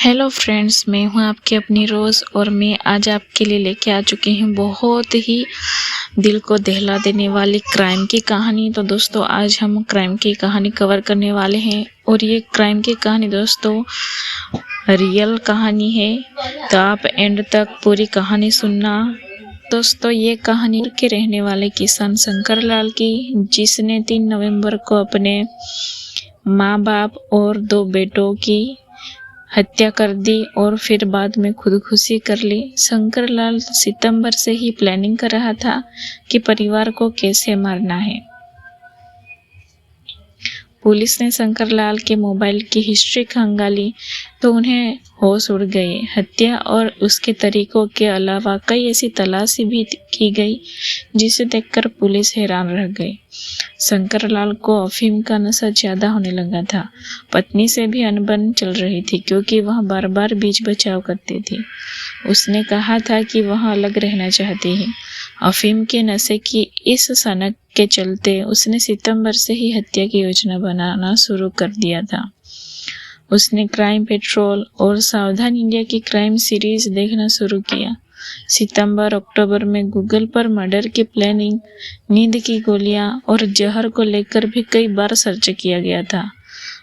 Hello friends, मैं हूं आपकी अपनी रोज़ और मैं आज आपके लिए लेके आ चुकी हूं बहुत ही दिल को दहला देने वाली क्राइम की कहानी। तो दोस्तों, आज हम क्राइम की कहानी कवर करने वाले हैं और ये क्राइम की कहानी दोस्तों रियल कहानी है, तो आप एंड तक पूरी कहानी सुनना। दोस्तों, ये कहानी के रहने वाले किसान शंकर लाल की, जिसने 3 नवंबर को अपने माँ बाप और 2 बेटों की हत्या कर दी और फिर बाद में खुदकुशी कर ली। शंकर लाल सितंबर से ही प्लानिंग कर रहा था कि परिवार को कैसे मारना है। पुलिस ने शंकर लाल के मोबाइल की हिस्ट्री खंगाली तो उन्हें होश उड़ गए। हत्या और उसके तरीकों के अलावा कई ऐसी तलाशी भी की गई जिसे देखकर पुलिस हैरान रह गई। शंकर लाल को अफीम का नशा ज्यादा होने लगा था। पत्नी से भी अनबन चल रही थी क्योंकि वह बार बार बीच बचाव करती थी। उसने कहा था कि वह अलग रहना चाहती है। अफीम के नशे की इस सनक के चलते उसने सितंबर से ही हत्या की योजना बनाना शुरू कर दिया था। उसने क्राइम पेट्रोल और सावधान इंडिया की क्राइम सीरीज देखना शुरू किया। सितंबर अक्टूबर में गूगल पर मर्डर की प्लानिंग, नींद की गोलियां और जहर को लेकर भी कई बार सर्च किया गया था।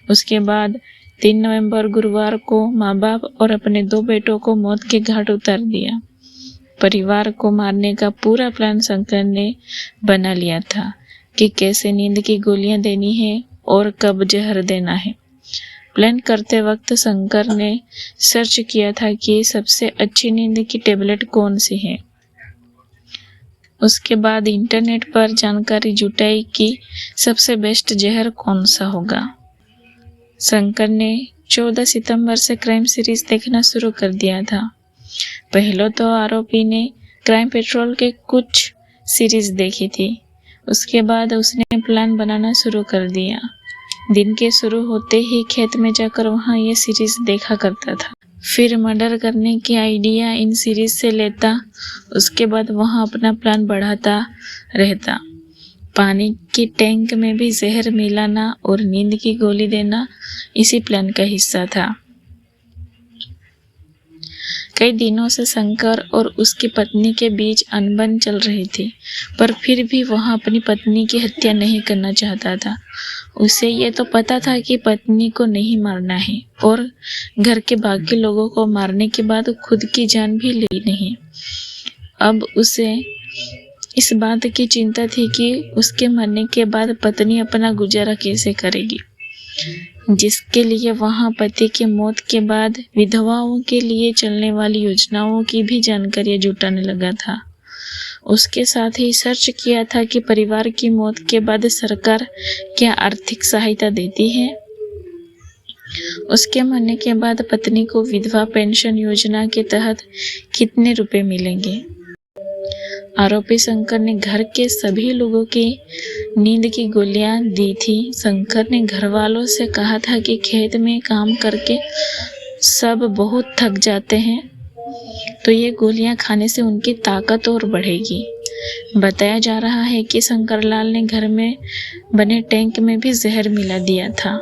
उसके बाद 3 नवंबर गुरुवार को माँ बाप और अपने 2 बेटों को मौत के घाट उतार दिया। परिवार को मारने का पूरा प्लान शंकर ने बना लिया था कि कैसे नींद की गोलियां देनी है और कब जहर देना है। प्लान करते वक्त शंकर ने सर्च किया था कि सबसे अच्छी नींद की टेबलेट कौन सी है। उसके बाद इंटरनेट पर जानकारी जुटाई कि सबसे बेस्ट जहर कौन सा होगा। शंकर ने 14 सितंबर से क्राइम सीरीज देखना शुरू कर दिया था। पहले तो आरोपी ने क्राइम पेट्रोल के कुछ सीरीज देखी थी। उसके बाद उसने प्लान बनाना शुरू कर दिया। दिन के शुरू होते ही खेत में जाकर वहां ये सीरीज देखा करता था। फिर मर्डर करने की आइडिया इन सीरीज से लेता। उसके बाद वहां अपना प्लान बढ़ाता रहता। पानी की टैंक में भी जहर मिलाना और नींद की गोली देना इसी प्लान का हिस्सा था। कई दिनों से शंकर और उसकी पत्नी के बीच अनबन चल रही थी, पर फिर भी वह अपनी पत्नी की हत्या नहीं करना चाहता था। उसे ये तो पता था कि पत्नी को नहीं मारना है और घर के बाकी लोगों को मारने के बाद खुद की जान भी ली नहीं। अब उसे इस बात की चिंता थी कि उसके मरने के बाद पत्नी अपना गुजारा कैसे करेगी, जिसके लिए वहां पति की मौत के बाद विधवाओं के लिए चलने वाली योजनाओं की भी जानकारी जुटाने लगा था। उसके साथ ही सर्च किया था कि परिवार की मौत के बाद सरकार क्या आर्थिक सहायता देती है। उसके मरने के बाद पत्नी को विधवा पेंशन योजना के तहत कितने रुपए मिलेंगे। आरोपी शंकर ने घर के सभी लोगों की नींद की गोलियां दी थी। शंकर ने घर वालों से कहा था कि खेत में काम करके सब बहुत थक जाते हैं, तो ये गोलियां खाने से उनकी ताकत और बढ़ेगी। बताया जा रहा है कि शंकर लाल ने घर में बने टैंक में भी जहर मिला दिया था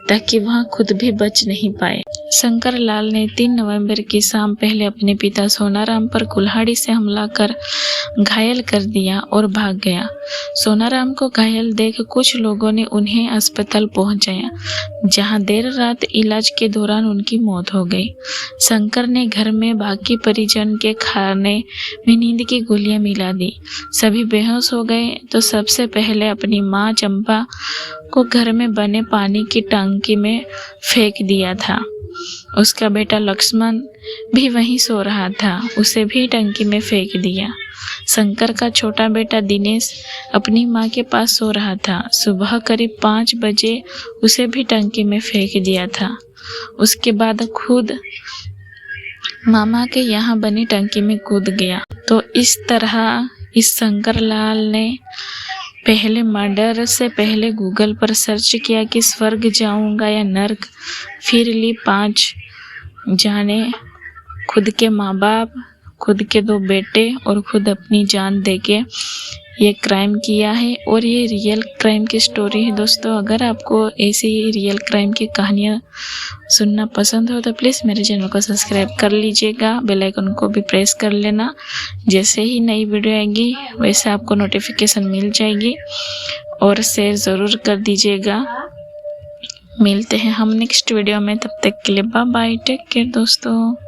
ताकि वह खुद भी बच नहीं पाए। शंकर लाल ने 3 नवंबर की शाम पहले अपने पिता सोनाराम पर कुल्हाड़ी से हमला कर घायल कर दिया और भाग गया। सोनाराम को घायल देख कुछ लोगों ने उन्हें अस्पताल पहुंचाया, जहां देर रात इलाज के दौरान उनकी मौत हो गई। शंकर ने घर में बाकी परिजन के खाने में नींद की गोलियां मिला दी। सभी बेहोश हो गए तो सबसे पहले अपनी मां चंपा को घर में बने पानी की टंकी में फेंक दिया था। उसका बेटा लक्ष्मण भी वहीं सो रहा था, उसे भी टंकी में फेंक दिया। शंकर का छोटा बेटा दिनेश अपनी मां के पास सो रहा था। सुबह करीब 5 बजे उसे भी टंकी में फेंक दिया था। उसके बाद खुद मामा के यहाँ बनी टंकी में कूद गया। तो इस तरह इस शंकर लाल ने पहले मर्डर से पहले गूगल पर सर्च किया कि स्वर्ग जाऊंगा या नर्क, फिर ली 5 जाने खुद के माँ बाप खुद के 2 बेटे और खुद अपनी जान देके ये क्राइम किया है। और ये रियल क्राइम की स्टोरी है दोस्तों। अगर आपको ऐसी रियल क्राइम की कहानियाँ सुनना पसंद हो तो प्लीज़ मेरे चैनल को सब्सक्राइब कर लीजिएगा, बेल आइकन को भी प्रेस कर लेना। जैसे ही नई वीडियो आएगी वैसे आपको नोटिफिकेशन मिल जाएगी। और शेयर ज़रूर कर दीजिएगा। मिलते हैं हम नेक्स्ट वीडियो में, तब तक के लिए बाय बाय, टेक केयर दोस्तों।